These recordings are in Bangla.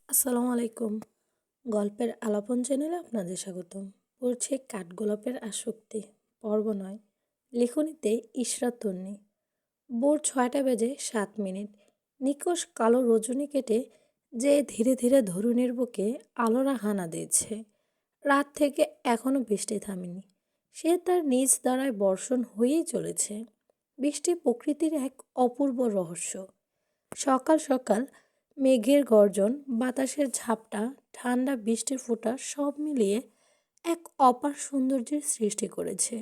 আসসালামু আলাইকুম। গল্পের আলাপন চ্যানেলে আপনাদের স্বাগতম। পড়ছে কাঠগোলাপের আসক্তি, পর্ব ৯। লিখনিতে ইশরাত তন্নি। ভোর ৬টা বেজে ৭ মিনিট। নিকষ কালো রজনী কেটে যে ধীরে ধীরে ধরুনের বুকে আলোরা হানা দিচ্ছে। রাত থেকে এখনো বৃষ্টি থামেনি। সে তার নিজ দ্বারায় বর্ষণ হয়েই চলেছে। বৃষ্টি প্রকৃতির এক অপূর্ব রহস্য। সকাল সকাল মেঘের গর্জন, বাতাসের ঝাপটা, ঠান্ডা বৃষ্টির ফোঁটা সব মিলিয়ে এক অপার সৌন্দর্যের সৃষ্টি করেছে।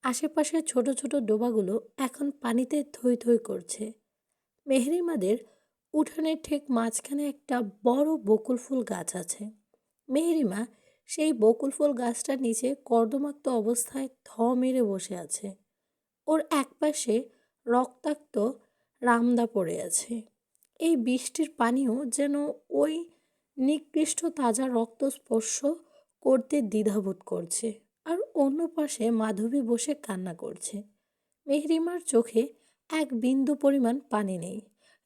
আশেপাশের ছোট ছোট ডোবাগুলো এখন পানিতে থই থই করছে। মেহরিমাদের উঠানের ঠিক মাঝখানে একটা বড় বকুল ফুল গাছ আছে। মেহরিমা সেই বকুল ফুল গাছটার নিচে কর্দমাক্ত অবস্থায় মেরে বসে আছে। ওর একপাশে রক্তাক্ত রামদা পড়ে আছে। এই বৃষ্টির পানিও যেন ওই নিকৃষ্ট তাজা রক্ত স্পর্শ করতে দ্বিধাবোধ করছে। আর অন্য পাশে মাধবী বসে কান্না করছে। মেহরিমার চোখে এক বিন্দু পরিমাণ পানি নেই।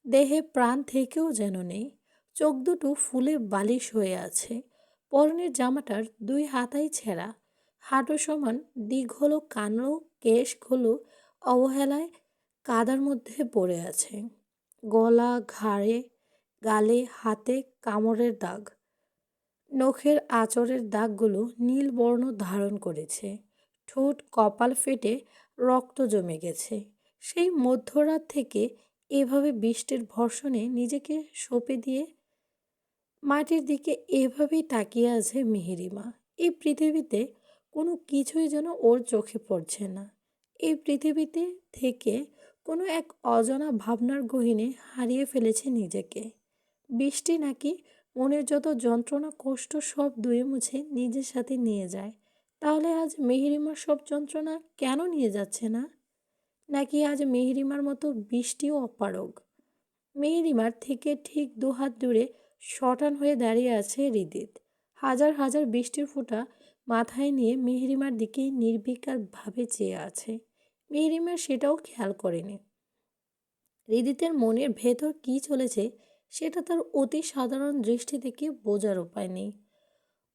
দেহে প্রাণ থেকেও যেন নেই। চোখ দুটো ফুলে বালিশ হয়ে আছে। পরনের জামাটার দুই হাতাই ছেঁড়া। হাঁটু সমান দীঘল কালো কেশগুলো অবহেলায় কাদার মধ্যে পড়ে আছে। গলা, ঘাড়ে, গালে, হাতে কামড়ের দাগ। নখের আঁচড়ের দাগগুলো নীল বর্ণ ধারণ করেছে। ঠোঁট কপাল ফেটে রক্ত জমে গেছে। সেই মধ্যরাত থেকে এভাবে বৃষ্টির ভর্ষণে নিজেকে সঁপে দিয়ে মাটির দিকে এভাবেই তাকিয়ে আছে মেহেরিমা। এই পৃথিবীতে কোনো কিছুই যেন ওর চোখে পড়ছে না। এই পৃথিবীতে থেকে কোনো এক অজানা ভাবনার গহীনে হারিয়ে ফেলেছে নিজেকে। বৃষ্টি নাকি মনের যত যন্ত্রণা কষ্ট সব ধুয়ে মুছে নিজের সাথে নিয়ে যায়। তাহলে আজ মেহেরিমার সব যন্ত্রণা কেন নিয়ে যাচ্ছে না? নাকি আজ মেহেরিমার মতো বৃষ্টিও অপারগ? মেহেরিমার থেকে ঠিক দুহাত দূরে শটান হয়ে দাঁড়িয়ে আছে হৃদিত। হাজার হাজার বৃষ্টির ফোঁটা মাথায় নিয়ে মেহেরিমার দিকে নির্বিকারভাবে চেয়ে আছে। মেহেরিমা সেটাও খেয়াল করেনি। হৃদিতের মনের ভেতর কী চলেছে সেটা তার অতি সাধারণ দৃষ্টি থেকে বোঝার উপায় নেই।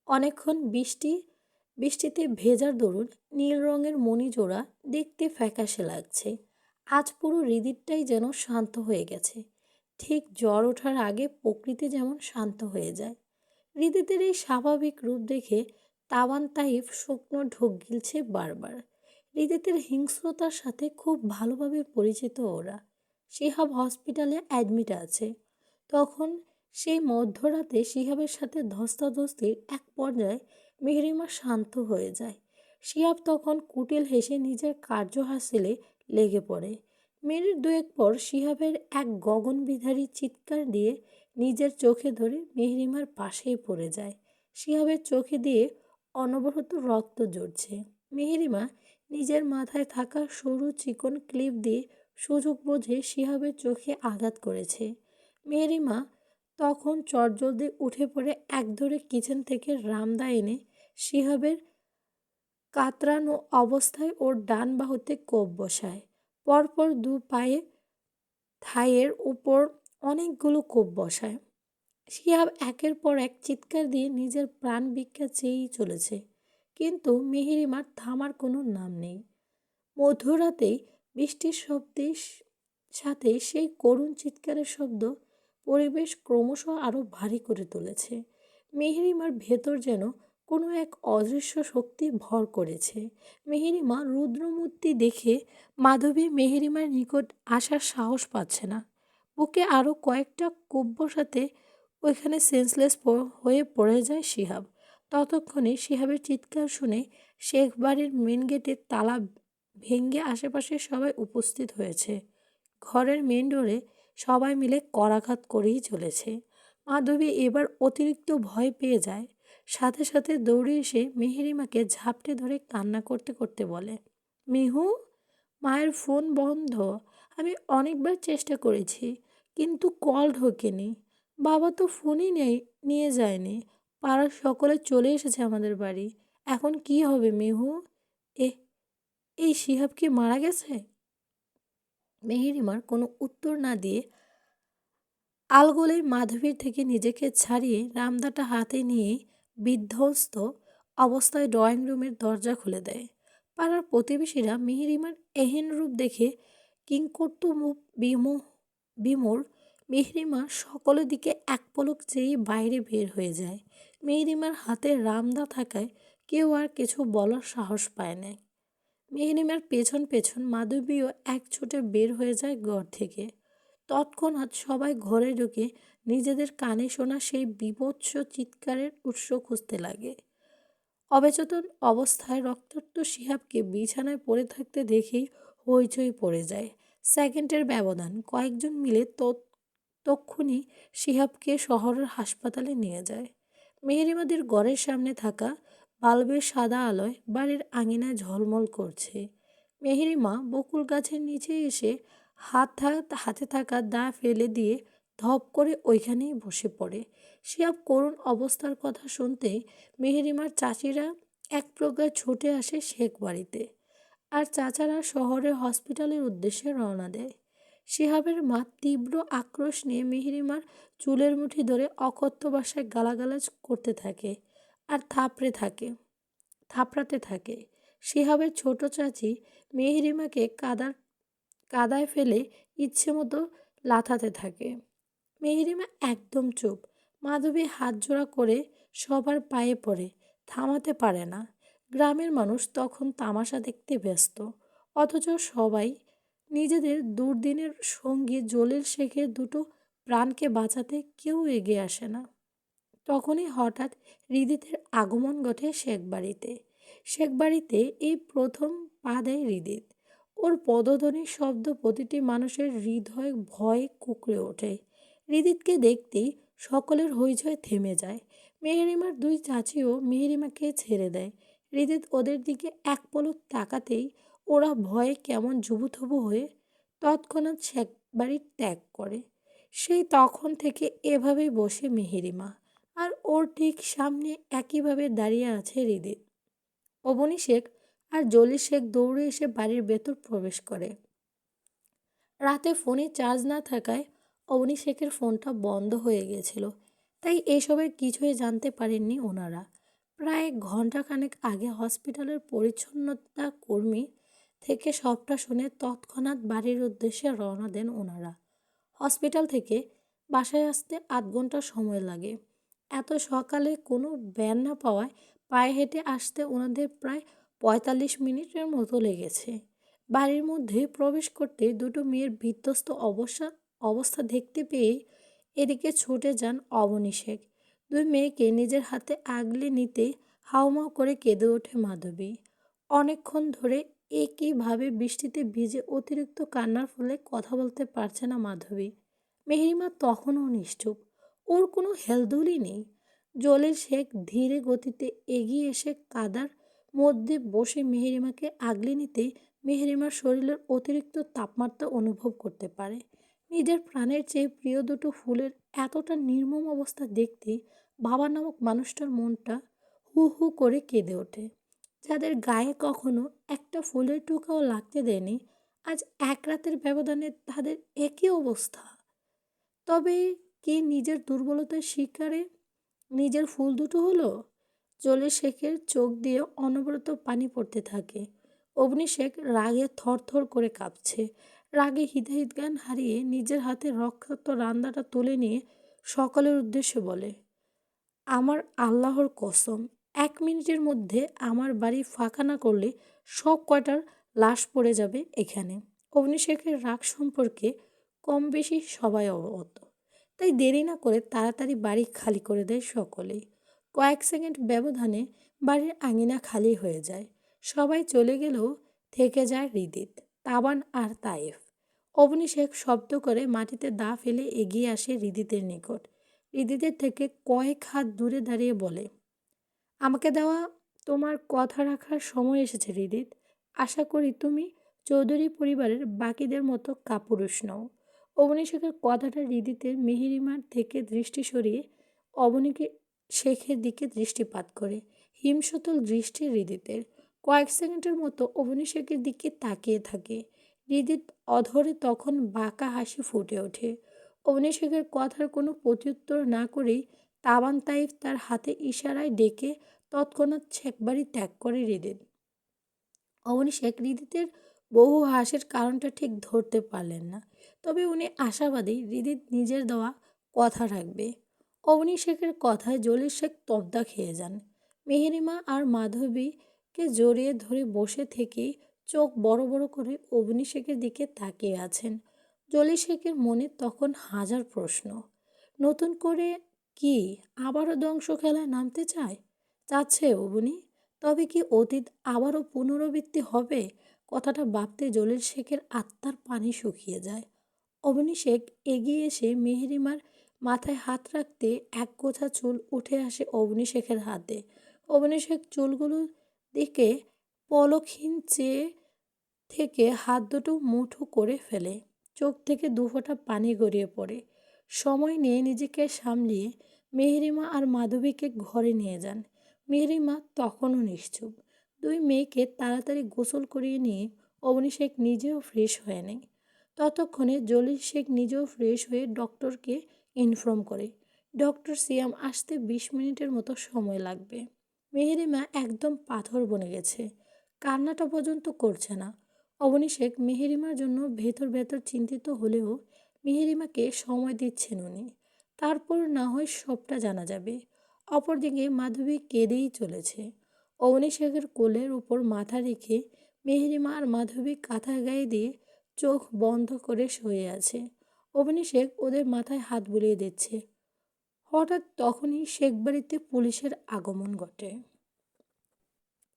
অনেকক্ষণ বৃষ্টিতে ভেজার দরুন নীল রঙের মণিজোড়া দেখতে ফ্যাকাশে লাগছে। আজ পুরো হৃদিতটাই যেন শান্ত হয়ে গেছে। ঠিক জ্বর ওঠার আগে প্রকৃতি যেমন শান্ত হয়ে যায়। হৃদিতের এই স্বাভাবিক রূপ দেখে তাওয়ান তাইফ শুকনো ঢোক গিলছে বারবার। হৃদিতের হিংস্রতার সাথে খুব ভালোভাবে পরিচিত ওরা। শিহাব হসপিটালে অ্যাডমিট আছে। তখন সেই মধ্যরাতে শিহাবের সাথে ধস্তাধস্তির এক পর্যায়ে মেহরিমা শান্ত হয়ে যায়। শিহাব তখন কুটিল হেসে নিজের কার্য হাসিলে লেগে পড়ে। মিনিট দুয়েক পর শিহাবের এক গগনবিধারী চিৎকার দিয়ে নিজের চোখে ধরে মেহরিমার পাশেই পড়ে যায়। শিহাবের চোখে দিয়ে অনবরত রক্ত ঝরছে। মেহরিমা নিজের মাথায় থাকা সরু চিকন ক্লিপ দিয়ে সুযোগ বুঝে শিহাবের চোখে আঘাত করেছে। মেহরিমা তখন চটজলদি উঠে পড়ে একদরে কিচেন থেকে রামদা এনে শিহাবের কাতরানো অবস্থায় ওর ডান বাহুতে কোপ বসায়। পরপর দু পায়ে থাইয়ের উপর অনেকগুলো কোপ বসায়। শিহাব একের পর এক চিৎকার দিয়ে নিজের প্রাণ ভিক্ষা চেয়েই চলেছে। কিন্তু মেহেরিমার থামার কোনো নাম নেই। মধ্যরাতেই বৃষ্টির শব্দের সাথে সেই করুণ চিৎকারের শব্দ পরিবেশ ক্রমশ আরও ভারী করে তুলেছে। মেহেরিমার ভেতর যেন কোনো এক অদৃশ্য শক্তি ভর করেছে। মেহেরিমা রুদ্রমূর্তি দেখে মাধবী মেহেরিমার নিকট আসার সাহস পাচ্ছে না। বুকে আরও কয়েকটা কোপ বসাতে ওইখানে সেন্সলেস হয়ে পড়ে যায় শিহাব। ততক্ষণে শিহাবের চিৎকার শুনে শেখ বাড়ির মেন গেটের তালা ভেঙে আশেপাশে সবাই উপস্থিত হয়েছে। ঘরের মেন ডোরে সবাই মিলে করাঘাত করেই চলেছে। মাধবী এবার অতিরিক্ত ভয় পেয়ে যায়। সাথে সাথে দৌড়ে এসে মেহেরিমাকে ঝাপটে ধরে কান্না করতে করতে বলে, মিহু, মায়ের ফোন বন্ধ। আমি অনেকবার চেষ্টা করেছি কিন্তু কল ঢোকেনি। বাবা তো ফোনই নিয়ে যায়নি। পাড়ার সকলে চলে এসেছে আমাদের বাড়ি। এখন কি হবে মিহু? এ এই শিহাব কি মারা গেছে? মেহেরিমার কোনো উত্তর না দিয়ে আলগোলে মাধবীর থেকে নিজেকে ছাড়িয়ে রামদাটা হাতে নিয়ে বিধ্বস্ত অবস্থায় ড্রয়িং রুমের দরজা খুলে দেয়। পাড়ার প্রতিবেশীরা মিহিরিমার এহেন রূপ দেখে কিংকর্তব্য বিমূঢ়। মিহিরিমা সকলের দিকে এক পলক চেয়েই বাইরে বের হয়ে যায়। মিহিরিমার হাতে রামদা থাকায় কেউ আর কিছু বলার সাহস পায় না। মেহরিমার পেছন পেছন মাধবীও এক ছুটে বের হয়ে যায় ঘর থেকে। তৎক্ষণাৎ সবাই ঘরে ঢুকে নিজেদের কানে শোনা সেই বীভৎস চিৎকারের উৎস খুঁজতে লাগে। অবচেতন অবস্থায় রক্তাক্ত শিহাবকে বিছানায় পড়ে থাকতে দেখেই হইচই পড়ে যায়। সেকেন্ডের ব্যবধান কয়েকজন মিলে তক্ষুনি শিহাবকে শহরের হাসপাতালে নিয়ে যায়। মেহেরিমাদের ঘরের সামনে থাকা বাল্বের সাদা আলোয় বাড়ির আঙিনায় ঝলমল করছে। মেহেরিমা বকুল গাছের নিচে এসে হাতে থাকা দা ফেলে দিয়ে ধপ করে ওইখানেই বসে পড়ে। শিহাব করুণ অবস্থার কথা শুনতে মেহেরিমার চাচিরা এক প্রকার ছুটে আসে শেখ বাড়িতে, আর চাচারা শহরের হসপিটালের উদ্দেশ্যে রওনা দেয়। শিহাবের মা তীব্র আক্রোশ নিয়ে মেহেরিমার চুলের মুঠি ধরে অকথ্য ভাষায় গালাগালাজ করতে থাকে আর থাপড়াতে থাকে। শিহাবের ছোট চাচি মেহেরিমাকে কাদায় ফেলে ইচ্ছে মতো লাথাতে থাকে। মেহেরিমা একদম চুপ। মাধবী হাত জোড়া করে সবার পায়ে পড়ে, থামাতে পারে না। গ্রামের মানুষ তখন তামাশা দেখতে ব্যস্ত, অথচ সবাই নিজেদের দুর্দিনের সঙ্গী জলিল শেখের দুটো প্রাণকে বাঁচাতে কেউ এগিয়ে আসে না। তখনই হঠাৎ হৃদিতের আগমন ঘটে শেখ বাড়িতে। শেখ বাড়িতে এই প্রথম পা দেয় হৃদিত। ওর পদধ্বনির শব্দ প্রতিটি মানুষের হৃদয় ভয়ে কুঁকড়ে ওঠে। হৃদিতকে দেখতেই সকলের হইচই থেমে যায়। মেহেরিমার দুই চাচিও মেহেরিমাকে ছেড়ে দেয়। হৃদিত ওদের দিকে এক পলক তাকাতেই ওরা ভয়ে কেমন জুবুথুবু হয়ে তৎক্ষণাৎ শেখ বাড়ি ত্যাগ করে। সেই তখন থেকে এভাবেই বসে মেহেরিমা, আর ওর ঠিক সামনে একইভাবে দাঁড়িয়ে আছে হৃদিত। অবনী শেখ আর জলি শেখ দৌড়ে এসে বাড়ির ভেতর প্রবেশ করে। রাতে ফোনে চার্জ না থাকায় অবনী শেখের ফোনটা বন্ধ হয়ে গিয়েছিল, তাই এসবের কিছুই জানতে পারেননি ওনারা। প্রায় ঘন্টাখানেক আগে হসপিটালের পরিচ্ছন্নতা কর্মী থেকে সবটা শুনে তৎক্ষণাৎ বাড়ির উদ্দেশ্যে রওনা দেন ওনারা। হসপিটাল থেকে বাসায় আসতে ৮ ঘন্টা সময় লাগে। এত সকালে কোনো ভ্যান না পাওয়ায় পায়ে হেঁটে আসতে ওনাদের প্রায় ৪৫ মিনিটের মতো লেগেছে। বাড়ির মধ্যে প্রবেশ করতে দুটো মেয়ের বিধ্বস্ত অবস্থা দেখতে পেয়ে এদিকে ছুটে যান অবনী শেখ। দুই মেয়েকে নিজের হাতে আগলে নিতে হাউমাউ করে কেঁদে ওঠে মাধবী। অনেকক্ষণ ধরে একইভাবে বৃষ্টিতে ভিজে অতিরিক্ত কান্নার ফলে কথা বলতে পারছে না মাধবী। মেহেরিমা তখনও নিশ্চুপ, ওর কোনো হেলদোলই নেই। জলিল শেখ ধীরে গতিতে এগিয়ে এসে কাদার মধ্যে বসে মেহেরিমাকে আগলে নিতেই মেহেরিমার শরীরের অতিরিক্ত তাপমাত্রা অনুভব করতে পারে। নিজের প্রাণের চেয়ে প্রিয় দুটো ফুলের এতটা নির্মম অবস্থা দেখতেই বাবা নামক মানুষটার মনটা হু হু করে কেঁদে ওঠে। যাদের গায়ে কখনো একটা ফুলের টোকাও লাগতে দেয়নি, আজ এক রাতের ব্যবধানে তাদের একই অবস্থা। তবে কি নিজের দুর্বলতার শিকারে নিজের ফুল দুটো হলো? জলি শেখের চোখ দিয়ে অনবরত পানি পড়তে থাকে। অবনী শেখ রাগে থরথর করে কাঁপছে। রাগে হিতাহিত জ্ঞান হারিয়ে নিজের হাতে রক্তাক্ত রান্দাটা তুলে নিয়ে সকলের উদ্দেশ্যে বলে, আমার আল্লাহর কসম, ১ মিনিটের মধ্যে আমার বাড়ি ফাঁকা না করলে সব কয়টার লাশ পড়ে যাবে এখানে। অবনী শেখের রাগ সম্পর্কে কম বেশি সবাই অবগত, তাই দেরি না করে তাড়াতাড়ি বাড়ি খালি করে দেয় সকলেই। কয়েক সেকেন্ড ব্যবধানে বাড়ির আঙিনা খালি হয়ে যায়। সবাই চলে গেলেও থেকে যায় হৃদিত, তাবান আর তায়েফ। অবনী শেখ শব্দ করে মাটিতে দা ফেলে এগিয়ে আসে হৃদিতের নিকট। হৃদিতের থেকে কয়েক হাত দূরে দাঁড়িয়ে বলে, আমাকে দেওয়া তোমার কথা রাখার সময় এসেছে হৃদিত। আশা করি তুমি চৌধুরী পরিবারের বাকিদের মতো কাপুরুষ নও। অবনী শেখের কথাটা হৃদিতের মেহেরিমার থেকে দৃষ্টি সরিয়ে অবনীকে শেখের দিকে দৃষ্টিপাত করে। হিমশীতল দৃষ্টি হৃদিতের। কয়েক সেকেন্ডের মতো অবনী শেখের দিকে তাকিয়ে থাকে। হৃদিত অধরে তখন বাঁকা হাসি ফুটে ওঠে। অবনী শেখের কথার কোনো প্রত্যুত্তর না করেই তাবান তাইফ তার হাতে ইশারায় ডেকে তৎক্ষণাৎ শেখবাড়ি ত্যাগ করে হৃদিত। অবনী শেখ হৃদিতের বহু হাসির কারণটা ঠিক ধরতে পারলেন না, তবে উনি আশাবাদী হৃদিত নিজের দেওয়া কথা রাখবে। অবনী শেখের কথায় জলিল শেখ তবদা খেয়ে যান। মেহেরিমা আর মাধবীকে জড়িয়ে ধরে বসে থেকেই চোখ বড় বড় করে অবনী শেখের দিকে তাকিয়ে আছেন। জলিল শেখের মনে তখন হাজার প্রশ্ন। নতুন করে কি আবারও ধ্বংস খেলায় নামতে চাচ্ছে অবনী? তবে কি অতীত আবারও পুনরাবৃত্তি হবে? কথাটা ভাবতে জলিল শেখের আত্মার পানি শুকিয়ে যায়। অবনী শেখ এগিয়ে এসে মেহেরিমার মাথায় হাত রাখতে এক গোছা চুল উঠে আসে অবনী শেখের হাতে। অবনী শেখ চুলগুলোর দিকে পলকহীন চেয়ে থেকে হাত দুটো মুঠো করে ফেলে। চোখ থেকে দুফোঁটা পানি গড়িয়ে পড়ে। সময় নিয়ে নিজেকে সামলিয়ে মেহেরিমা আর মাধবীকে ঘরে নিয়ে যান। মেহেরিমা তখনও নিশ্চুপ। দুই মেয়েকে তাড়াতাড়ি গোসল করিয়ে নিয়ে অবনী শেখ নিজেও ফ্রেশ হয়ে নেয়। ততক্ষণে জলিল শেখ নিজেও ফ্রেশ হয়ে ডক্টরকে ইনফর্ম করে ডক্টর সিয়াম আসতে 20 মিনিটের মতো সময় লাগবে। মেহেরিমা একদম পাথর বনে গেছে, কান্নাটা পর্যন্ত করছে না। অবনী শেখ মেহেরিমার জন্য ভেতর ভেতর চিন্তিত হলেও মেহেরিমাকে সময় দিচ্ছেন উনি। তারপর না হয় সবটা জানা যাবে। অপরদিকে মাধবী কেঁদেই চলেছে। অবনী শেখের কোলের উপর মাথা রেখে মেহেরিমা আর মাধবী কাঁথা গায়ে দিয়ে চোখ বন্ধ করে শুয়ে আছে। অবনী শেখ ওদের মাথায় হাত বুলিয়ে দিচ্ছে। হঠাৎ তখনই শেখবাড়িতে পুলিশের আগমন ঘটে।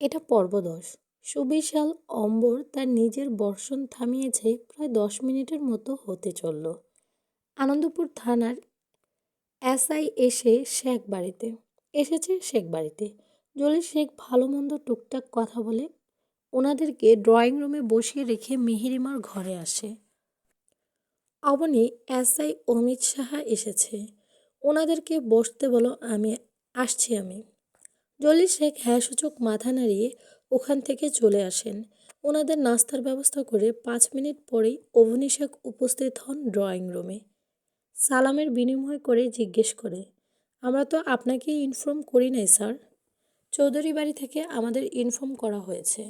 এটা পর্ব 10। সুবিশাল অম্বর তার নিজের বর্ষণ থামিয়েছে প্রায় 10 মিনিটের মতো হতে চলল। আনন্দপুর থানার এসআই এসেছে শেখ বাড়িতে। জলিল শেখ ভালো মন্দ টুকটাক কথা বলে ওনাদেরকে ড্রয়িং রুমে বসিয়ে রেখে মেহেরিমার ঘরে আসে। অবনী, এসআই অমিত সাহা এসেছে, ওনাদেরকে বসতে বলো, আমি। জলিল শেখ হ্যাঁ সূচক মাথা নাড়িয়ে ওখান থেকে চলে আসেন। ওনাদের নাস্তার ব্যবস্থা করে 5 মিনিট পরেই অবনী শেখ উপস্থিত হন ড্রয়িং রুমে। সালামের বিনিময় করে জিজ্ঞেস করে, আমরা তো আপনাকে ইনফর্ম করি নাই স্যার। চৌধুরী বাড়ি থেকে আমাদের ইনফর্ম করা হয়েছে,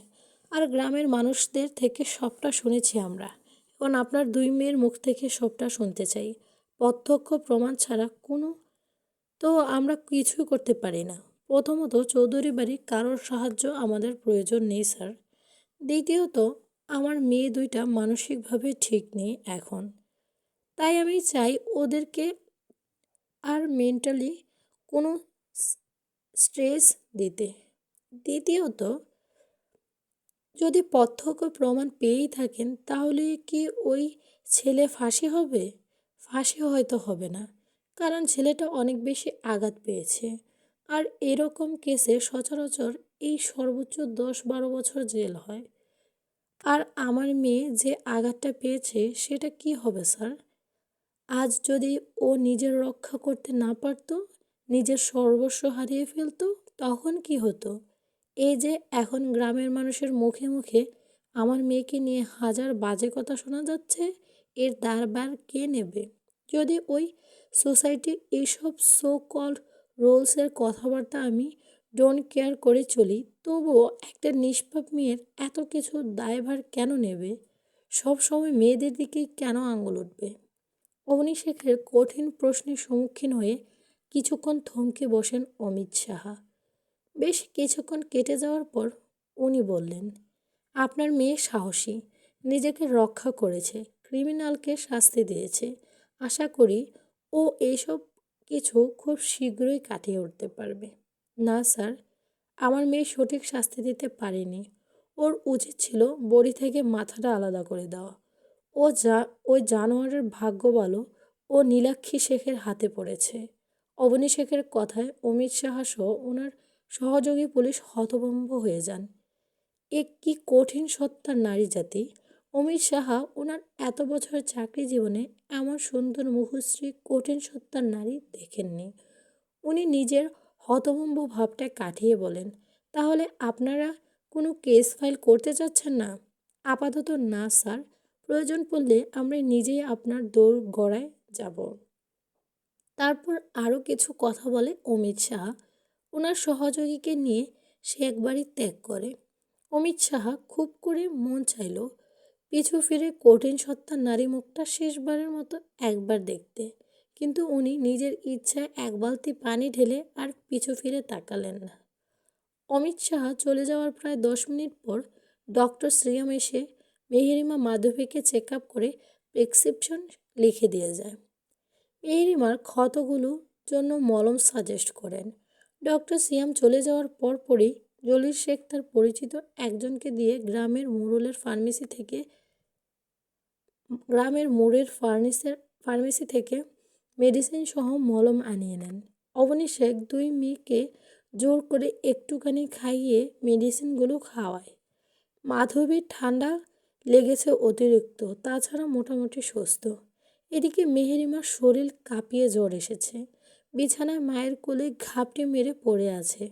আর গ্রামের মানুষদের থেকে সবটা শুনেছি আমরা। এখন আপনার 2 মেয়ের মুখ থেকে সবটা শুনতে চাই। প্রত্যক্ষ প্রমাণ ছাড়া তো আমরা কিছুই করতে পারি না। প্রথমত, চৌধুরী বাড়ির কারোর সাহায্য আমাদের প্রয়োজন নেই স্যার। দ্বিতীয়ত, আমার মেয়ে দুইটা মানসিকভাবে ঠিক নেই এখন, তাই আমি চাই ওদেরকে আর মেন্টালি কোনো স্ট্রেস দিতে। দ্বিতীয়ত, যদি প্রত্যক্ষ প্রমাণ পেয়েই থাকেন তাহলে কি ওই ছেলে ফাঁসি হবে? ফাঁসি হয়তো হবে না, কারণ ছেলেটা অনেক বেশি আঘাত পেয়েছে, আর এরকম কেসে সচরাচর এই সর্বোচ্চ 10-12 বছর জেল হয়। আর আমার মেয়ে যে আঘাতটা পেয়েছে সেটা কি হবে স্যার? আজ যদি ও নিজের রক্ষা করতে না পারতো, নিজের সর্বস্ব হারিয়ে ফেলতো, তখন কি হতো? এই যে এখন গ্রামের মানুষের মুখে মুখে আমার মেয়েকে নিয়ে হাজার বাজে কথা শোনা যাচ্ছে, এর দায়ভার কে নেবে? যদি ওই সোসাইটির এইসব সো কল্ড রোলসের কথাবার্তা আমি ডোন্ট কেয়ার করে চলি, তবুও একটা নিষ্পাপ মেয়ের এত কিছু দায়ভার কেন নেবে? সব সময় মেয়েদের দিকেই কেন আঙুল উঠবে? অবনী শেখের কঠিন প্রশ্নের সম্মুখীন হয়ে কিছুক্ষণ থমকে বসেন অমিত সাহা। বেশ কিছুক্ষণ কেটে যাওয়ার পর উনি বললেন, আপনার মেয়ে সাহসী, নিজেকে রক্ষা করেছে, ক্রিমিনালকে শাস্তি দিয়েছে। আশা করি ও এইসব কিছু খুব শীঘ্রই কাটিয়ে উঠতে পারবে। না স্যার, আমার মেয়ে সঠিক শাস্তি দিতে পারেনি। ওর উচিত ছিল বড়ি থেকে মাথাটা আলাদা করে দেওয়া। ওই জানোয়ারের ভাগ্য ভালো ও নীলাক্ষী শেখের হাতে পড়েছে। অবনী শেখের কথায় অমিত সাহা সহ ওনার সহযোগী পুলিশ হতভম্ব হয়ে যান। এ কি কঠিন সত্তার নারী জাতি! অমিত সাহা ওনার এত বছরের চাকরি জীবনে এমন সুন্দর মুখশ্রী কঠিন সত্তার নারী দেখেননি। উনি নিজের হতভম্ব ভাবটা কাটিয়ে বলেন, তাহলে আপনারা কোনো কেস ফাইল করতে চাচ্ছেন না? আপাতত না স্যার, প্রয়োজন পড়লে আমরা নিজেই আপনার দৌড় গড়ায় যাব। তারপর আরও কিছু কথা বলে অমিত সাহা। ওনার সহযোগীকে নিয়ে সে একবারই ত্যাগ করে। অমিত সাহা খুব করে মন চাইল পিছু ফিরে কঠিন সত্তার নারী মুখটা শেষবারের মতো একবার দেখতে, কিন্তু উনি নিজের ইচ্ছায় এক বালতি পানি ঢেলে আর পিছু ফিরে তাকালেন না। অমিত সাহা চলে যাওয়ার প্রায় 10 মিনিট পর ডক্টর শ্রিয়াম এসে মেহেরিমা মাধবীকে চেক আপ করে প্রেসক্রিপশন লিখে দিয়ে যায়। মেহেরিমার ক্ষতগুলোর জন্য মলম সাজেস্ট করেন। ডক্টর সিয়াম চলে যাওয়ার পরপরই জলিল শেখ তার পরিচিত একজনকে দিয়ে গ্রামের মোড়ের ফার্মেসি থেকে মেডিসিন সহ মলম আনিয়ে নেন। অবনী শেখ 2 মেয়েকে জোর করে একটুখানি খাইয়ে মেডিসিনগুলো খাওয়ায়। মাধবীর ঠান্ডা লেগেছে অতিরিক্ত, তাছাড়া মোটামুটি সুস্থ। এদিকে মেহেরিমার শরীর কাঁপিয়ে জ্বর এসেছে, বিছানায় মায়ের কোলে ঘাপটি মেরে পড়ে আছে।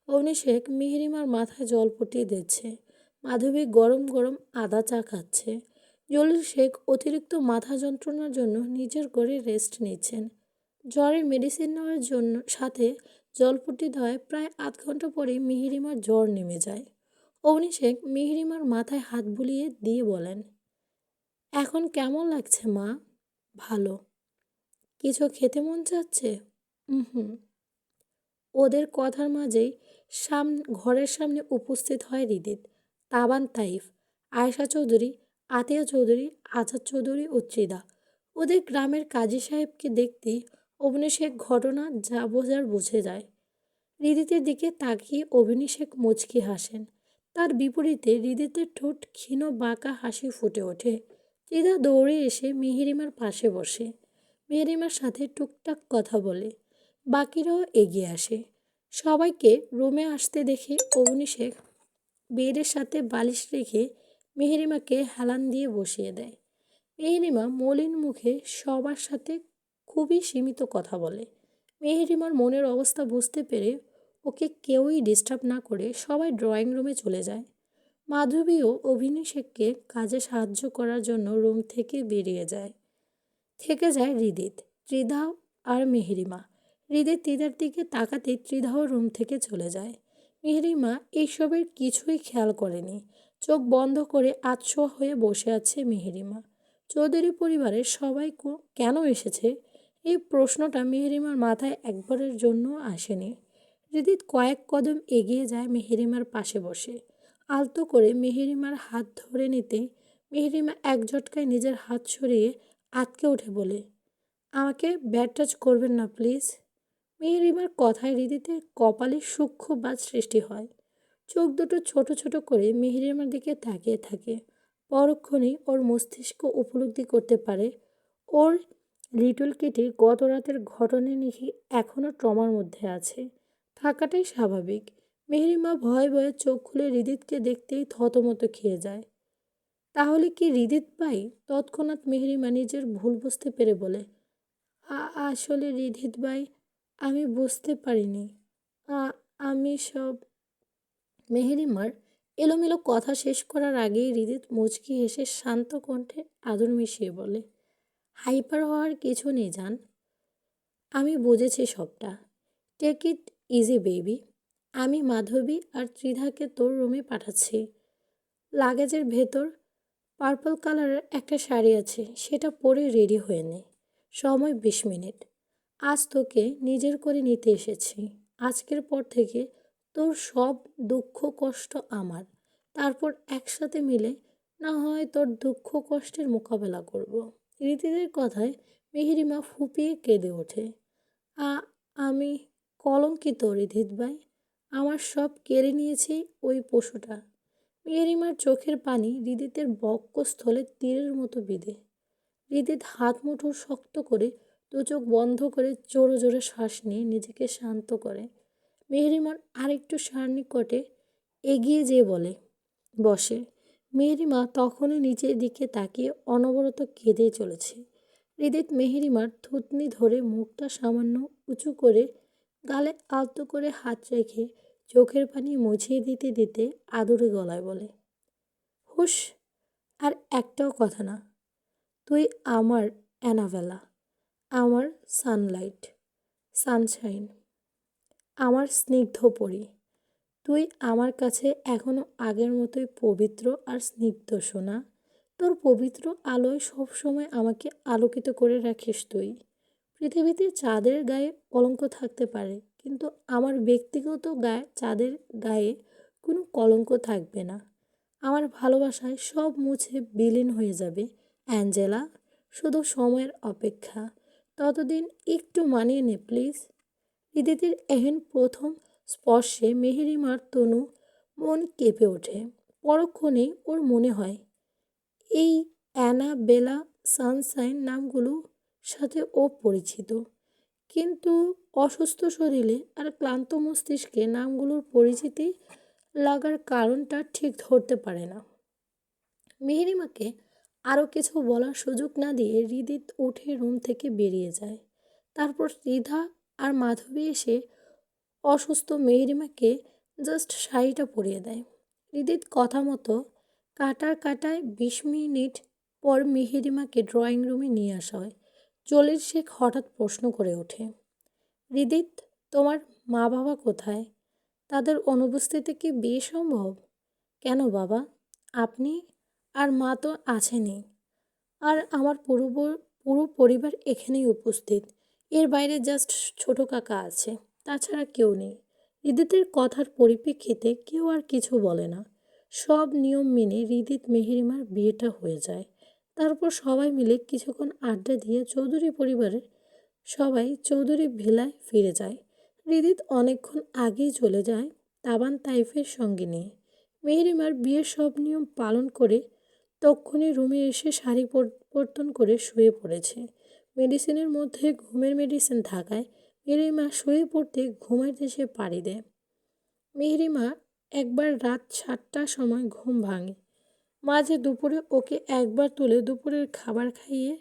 অভিষেক মেহেরিমার মাথায় জলপট্টি দিচ্ছে, মাধবী গরম গরম আদা চা খাচ্ছে। জলিল শেখ অতিরিক্ত মাথা যন্ত্রণার জন্য নিজের ঘরে রেস্ট নিচ্ছেন। জ্বরের মেডিসিন নেওয়ার জন্য সাথে জলপট্টি দেওয়ায় প্রায় আধ ঘন্টা পরেই মেহেরিমার জ্বর নেমে যায়। অভিষেক মেহেরিমার মাথায় হাত বুলিয়ে দিয়ে বলেন, এখন কেমন লাগছে মা? ভালো। কিছু খেতে মন চাচ্ছে? হুম। ওদের কথার মাঝেই ঘরের সামনে উপস্থিত হয় হৃদিত, তাবান তাইফ, আয়েশা চৌধুরী, আতিয়া চৌধুরী, আজাদ চৌধুরী ও ত্রিদা। ওদের গ্রামের কাজী সাহেবকে দেখতেই অভিষেক ঘটনা যা বোঝার বুঝে যায়। হৃদিতের দিকে তাকিয়ে অভিষেক মুচকি হাসেন। তার বিপরীতে হৃদিতের ঠোঁট ক্ষীণ বাঁকা হাসি ফুটে ওঠে। ত্রিদা দৌড়ে এসে মেহেরিমার পাশে বসে, মেহেরিমার সাথে টুকটাক কথা বলে। বাকিরাও এগিয়ে আসে। সবাইকে রুমে আসতে দেখে অভিষেক বেডের সাথে বালিশ রেখে মেহেরিমাকে হেলান দিয়ে বসিয়ে দেয়। মেহেরিমা মলিন মুখে সবার সাথে খুবই সীমিত কথা বলে। মেহেরিমার মনের অবস্থা বুঝতে পেরে ওকে কেউই ডিস্টার্ব না করে সবাই ড্রয়িং রুমে চলে যায়। মাধবীও অভিষেককে কাজে সাহায্য করার জন্য রুম থেকে বেরিয়ে যায়। থেকে যায় হৃদিত, ত্রিধা আর মেহেরিমা। হৃদিত ত্রিধার দিকে তাকাতে ত্রিধাও রুম থেকে চলে যায়। মেহেরিমা এইসবের কিছুই খেয়াল করেনি। চোখ বন্ধ করে আতশোয়া হয়ে বসে আছে মেহেরিমা। চৌধুরী পরিবারের সবাই কেন এসেছে এই প্রশ্নটা মেহেরিমার মাথায় একবারের জন্য আসেনি। হৃদিত কয়েক কদম এগিয়ে যায় মেহেরিমার পাশে বসে। আলতো করে মেহেরিমার হাত ধরে নিতে মেহেরিমা এক ঝটকায় নিজের হাত সরিয়ে আঁতকে উঠে বলে, আমাকে ব্যাড টাচ করবেন না প্লিজ। মেহেরিমার কথায় হৃদিতের কপালে সূক্ষ্ম বাজ সৃষ্টি হয়। চোখ দুটো ছোট ছোট করে মেহেরিমার দিকে তাকিয়ে থাকে। পরক্ষণেই ওর মস্তিষ্ক উপলব্ধি করতে পারে ওর লিটল কিটি গত রাতের ঘটনা নিয়ে এখনও ট্রমার মধ্যে আছে। থাকাটাই স্বাভাবিক। মেহেরিমা ভয়ে ভয়ে চোখ খুলে হৃদিতকে দেখতেই থতমত খেয়ে যায়। তাহলে কি হৃদিত ভাই? তৎক্ষণাৎ মেহেরিমা নিজের ভুল বুঝতে পেরে বলে, আসলে হৃদিত ভাই, আমি বুঝতে পারিনি। আমি সব। মেহেরিমার এলোমেলো কথা শেষ করার আগেই হৃদিত মুচকি হেসে শান্ত কণ্ঠে আদর মিশিয়ে বলে, হাইপার হওয়ার কিছু নেই জান, আমি বুঝেছি সবটা। Take it easy baby. আমি মাধবী আর ত্রিধাকে তোর রুমে পাঠাচ্ছি। লাগেজের ভেতর পার্পল কালারের একটা শাড়ি আছে, সেটা পরে রেডি হয়ে নে। সময় 20 মিনিট। আজ তোকে নিজের করে নিতে এসেছি। আজকের পর থেকে তোর সব দুঃখ কষ্ট আমার। তারপর একসাথে মিলে না হয় তোর দুঃখ কষ্টের মোকাবেলা করব। রীতিদের কথায় মেহেরিমা ফুপিয়ে কেঁদে ওঠে। আমি কলঙ্কিত হৃদিত ভাই, আমার সব কেড়ে নিয়েছে ওই পশুটা। মেহেরিমার চোখের পানি হৃদিতের বক্ষস্থলে তীরের মতো বিঁধে। হৃদিত হাত মুঠো শক্ত করে দু চোখ বন্ধ করে জোরে জোরে শ্বাস নিয়ে নিজেকে শান্ত করে। মেহেরিমার আরেকটু সান্নিকটে এগিয়ে যেয়ে বসে। মেহেরিমা তখনই নিচের দিকে তাকিয়ে অনবরত কেঁদেই চলেছে। হৃদিত মেহেরিমার থুতনি ধরে মুখটা সামান্য উঁচু করে গালে আলতো করে হাত রেখে চোখের পানি মুছিয়ে দিতে দিতে আদুরে গলায় বলে, হুশ, আর একটাও কথা না। তুই আমার অ্যানাবেলা। আমার সানলাইট, সানশাইন, আমার স্নিগ্ধ পরি, তুই আমার কাছে এখনো আগের মতোই পবিত্র আর স্নিগ্ধ সোনা। তোর পবিত্র আলোয় সবসময় আমাকে আলোকিত করে রাখিস তুই। পৃথিবীতে চাঁদের গায়ে কলঙ্ক থাকতে পারে, কিন্তু আমার ব্যক্তিগত চাঁদের গায়ে কোনো কলঙ্ক থাকবে না। আমার ভালোবাসায় সব মুছে বিলীন হয়ে যাবে অ্যাঞ্জেলা। শুধু সময়ের অপেক্ষা। ততদিন একটু মানিয়ে নে প্লিজ। হৃদিতের এহেন প্রথম স্পর্শে মেহেরিমার তনু মন কেঁপে ওঠে। পরক্ষণেই ওর মনে হয় এই অ্যানা, বেলা, সানশাইন নামগুলো সাথে ও পরিচিত, কিন্তু অসুস্থ শরীরে আর ক্লান্ত মস্তিষ্কে নামগুলোর পরিচিতি লাগার কারণটা ঠিক ধরতে পারে না। মেহেরিমাকে আরও কিছু বলার সুযোগ না দিয়ে হৃদিত উঠে রুম থেকে বেরিয়ে যায়। তারপর রিধা আর মাধবী এসে অসুস্থ মেহেরিমাকে জাস্ট শাড়িটা পরিয়ে দেয়। হৃদিত কথা মতো কাটায় 20 মিনিট পর মেহেরিমাকে ড্রয়িং রুমে নিয়ে আসা হয়। জলিল শেখ হঠাৎ প্রশ্ন করে ওঠে, হৃদিত, তোমার মা বাবা কোথায়? তাদের অনুপস্থিতি কি বিয়ে সম্ভব? কেন বাবা, আপনি আর মা তো আছেনই, আর আমার পুরো পরিবার এখানেই উপস্থিত। এর বাইরে জাস্ট ছোট কাকা আছে, তাছাড়া কেউ নেই। হৃদিতের কথার পরিপ্রেক্ষিতে কেউ আর কিছু বলে না। সব নিয়ম মেনে হৃদিত মেহেরিমার বিয়েটা হয়ে যায়। তারপর সবাই মিলে কিছুক্ষণ আড্ডা দিয়ে চৌধুরী পরিবারের সবাই চৌধুরী ভিলায় ফিরে যায়। হৃদিত অনেকক্ষণ আগেই চলে যায় তাবান তাইফের সঙ্গে নিয়ে। মেহেরিমার বিয়ের সব নিয়ম পালন করে তক্ষুনি রুমে এসে শাড়ি পরিবর্তন করে শুয়ে পড়েছে। মেডিসিনের মধ্যে ঘুমের মেডিসিন থাকায় মেহেরিমা শুয়ে পড়তে ঘুমের দেশে পাড়ি দেয়। মেহেরিমা একবার রাত 7টার সময় ঘুম ভাঙে। মাঝে দুপুরে ওকে একবার তুলে দুপুরের খাবার খাইয়ে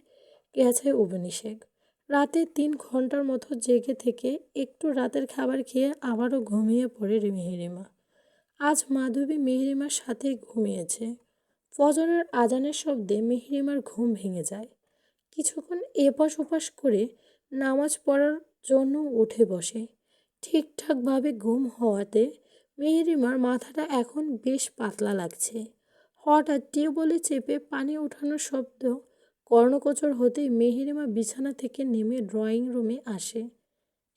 গেছে অভিষেক। রাতে 3 ঘন্টার মতো জেগে থেকে একটু রাতের খাবার খেয়ে আবারও ঘুমিয়ে পড়ে মেহেরিমা। আজ মাধবী মেহেরিমার সাথে ঘুমিয়েছে। ফজরের আজানের শব্দে মেহেরিমার ঘুম ভেঙে যায়। কিছুক্ষণ এপাশ ওপাশ করে নামাজ পড়ার জন্য উঠে বসে। ঠিকঠাকভাবে ঘুম হওয়াতে মেহেরিমার মাথাটা এখন বেশ পাতলা লাগছে। হঠাৎ টিউবওয়েলে চেপে পানি ওঠানোর শব্দ কর্ণগোচর হতেই মেহেরিমা বিছানা থেকে নেমে ড্রয়িং রুমে আসে।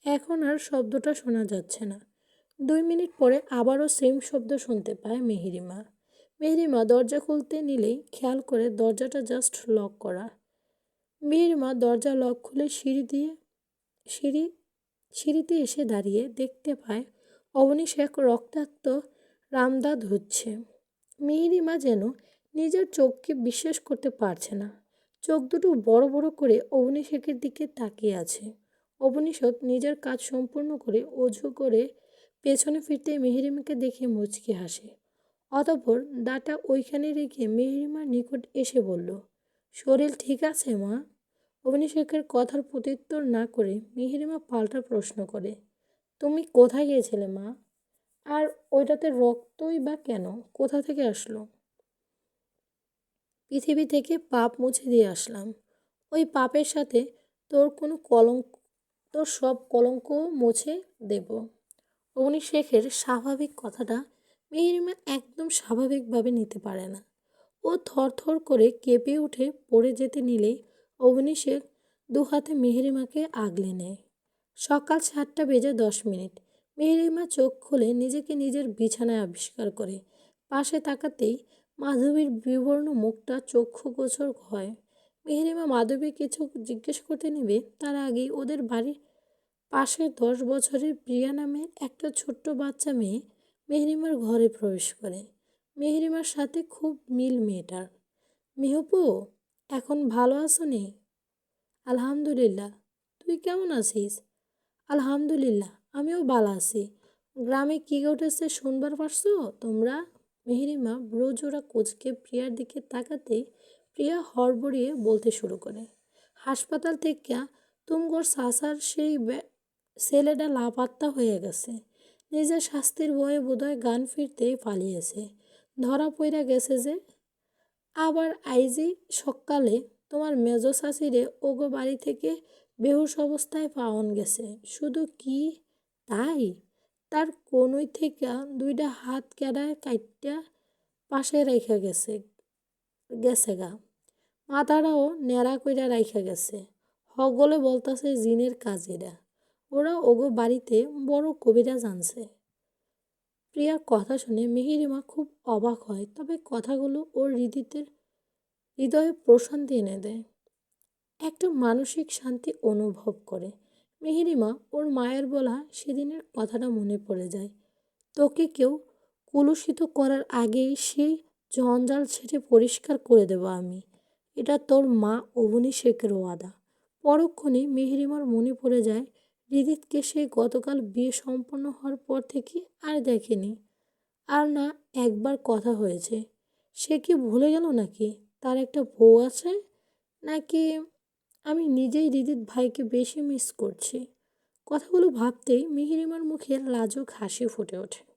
এখন আর শব্দটা শোনা যাচ্ছে না। 2 মিনিট পরে আবারও সেম শব্দ শুনতে পায় মেহেরিমা। মেহেরিমা দরজা খুলতে নিলেই খেয়াল করে দরজাটা জাস্ট লক করা। মেহেরিমা দরজা লক খুলে সিঁড়ি সিঁড়িতে এসে দাঁড়িয়ে দেখতে পায় অবনী শেখ রক্তাক্ত রামদা ধুচ্ছে। মেহেরিমা যেন নিজের চোখকে বিশ্বাস করতে পারছে না। চোখ দুটো বড় বড় করে অবনী শেখের দিকে তাকিয়ে আছে। অবনী শেখ নিজের কাজ সম্পূর্ণ করে অজু করে পেছনে ফিরতেই মেহেরিমাকে দেখে মুচকি হাসে। অতঃপর দাটা ওইখানে রেখে মেহেরিমার নিকট এসে বলল, শরীর ঠিক আছে মা? অবনী শেখের কথার প্রত্যুত্তর না করে মেহেরিমা পাল্টা প্রশ্ন করে, তুমি কোথায় গিয়েছিলে মা? আর ওইটাতে রক্তই বা কেন? কোথা থেকে আসলো? পৃথিবী থেকে পাপ মুছে দিয়ে আসলাম। ওই পাপের সাথে তোর কোনো কলঙ্ক, তোর সব কলঙ্ক মুছে দেব। অবনী শেখের স্বাভাবিক কথাটা মেহেরিমা একদম স্বাভাবিকভাবে নিতে পারে না। ও থরথর করে কেঁপে উঠে পড়ে যেতে নিলেই অবনী শেখ দুহাতে মেহেরিমাকে আগলে নেয়। সকাল 7টা বেজে 10 মিনিট। মেহেরিমা চোখ খুলে নিজেকে নিজের বিছানায় আবিষ্কার করে। পাশে তাকাতেই মাধবীর বিবর্ণ মুখটা চক্ষুগোচর হয়। মেহেরিমা মাধবী কিছু জিজ্ঞেস করতে নেবে তার আগেই ওদের বাড়ির পাশে 10 বছরের প্রিয়া নামের একটা ছোট্ট বাচ্চা মেয়ে মেহেরিমার ঘরে প্রবেশ করে। মেহেরিমার সাথে খুব মিল মেয়েটার। মেহপু, এখন ভালো আছো নি? আলহামদুলিল্লাহ। তুই কেমন আছিস? আলহামদুলিল্লাহ, আমিও ভালো আছি। গ্রামে কি ঘটেছে শুনবার পারছো তোমরা? মেহেরিমা ব্রোজোড়া কোচকে প্রিয়ার দিকে তাকাতেই প্রিয়া হড়বড়িয়ে বলতে শুরু করে, হাসপাতাল থেকে তুমগোর সাসার সেই ছেলেটা লাপাত্তা হয়ে গেছে। নিজের শাস্তির ভয়ে বোধহয় গান ফিরতেই পালিয়েছে। ধরা পইরা গেছে যে। আবার আইজি সকালে তোমার মেজো শাশিরে ওগো বাড়ি থেকে বেহুশ অবস্থায় পাওয়ান গেছে। শুধু কি তাই, তার কনুই থেকে দুইটা হাত কেডায় কাইটটা পাশে রাইখা গেছে গা। মাথাটাও ন্যাড়া কইরা রাইখা গেছে। সকলে বলতাছে জিনের কাজ এরা। ওরা ওগো বাড়িতে বড় কবিরাজ আনছে। প্রিয়ার কথা শুনে মেহেরিমা খুব অবাক হয়, তবে কথাগুলো ওর হৃদয়ে প্রশান্তি এনে দেয়। একটা মানসিক শান্তি অনুভব করে। মেহেরিমা ওর মায়ের বলা সেদিনের কথাটা মনে পড়ে যায়। তোকে কেউ কলুষিত করার আগেই সেই জঞ্জাল ছেড়ে পরিষ্কার করে দেব আমি। এটা তোর মা অবনী শেখের ওয়াদা। পরক্ষণে মেহেরিমার মনে পড়ে যায় হৃদিতকে সে গতকাল বিয়ে সম্পন্ন হওয়ার পর থেকে আর দেখেনি। আর না একবার কথা হয়েছে। সে কি ভুলে গেল নাকি তার একটা বউ আছে? নাকি আমি নিজেই হৃদিত ভাইকে বেশি মিস করছি? কথাগুলো ভাবতেই মেহেরিমার মুখে লাজুক হাসি ফুটে ওঠে।